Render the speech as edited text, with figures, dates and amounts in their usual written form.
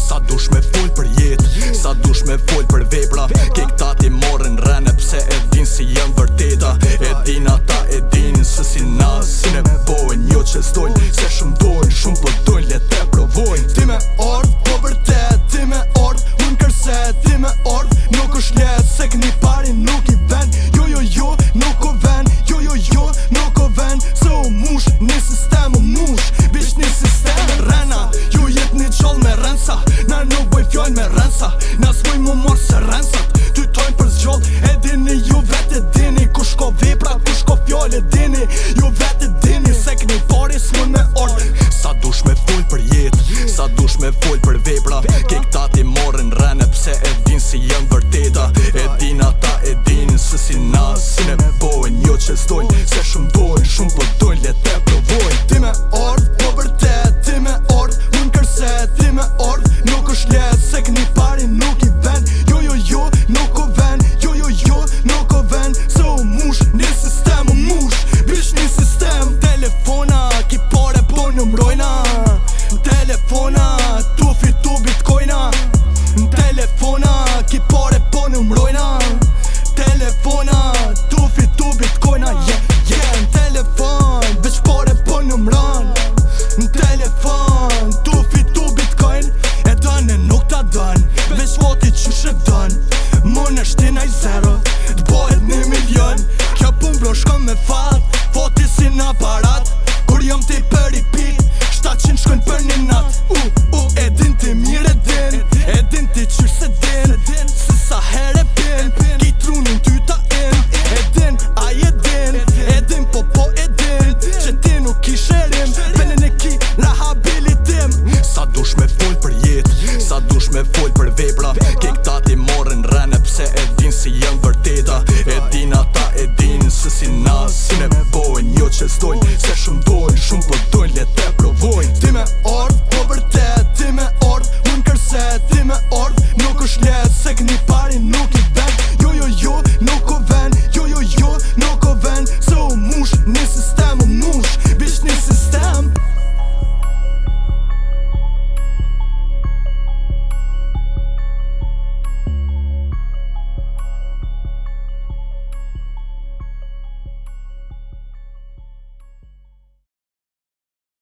Sa dush me fol për jetë, sa dush me fol për vepra. Ke këta ti morën rene pse e din si jëm vërteta. E din ata e din se si na si ne bojnë. Jo që s'dojnë se shumë dojnë, shumë po dojnë le te provojnë. Ti me ardh po vërtet, ti me ardh unë kërset. Ti me ardh nuk është let se këni pari nuk i ven. Jo nuk o ven, jo nuk o ven. Se o mush një sistem o mush, bish një sistem rena. Ju jet një gjall me rensa, na nuk boj fjall me rensa. Na s'moj mu marrë se rensat, ty tojnë për zgjall. E dini, ju vet e dini, kush ko vepra, kush ko fjall e dini. Ju vet e dini, se këni pari s'mon me ardh. Sa dush me fol për jetë, sa dush me fol për vepra. Ke këta ti morën rene pse e din si jëm vërteta. E din ata e din se si na si ne bojnë. Jo që s'dojnë se shumë dojnë, shumë po dojnë le te provojnë. Ti me ardh po vërtet, ti me ardh unë kërset. Ti me ardh nuk është let se këni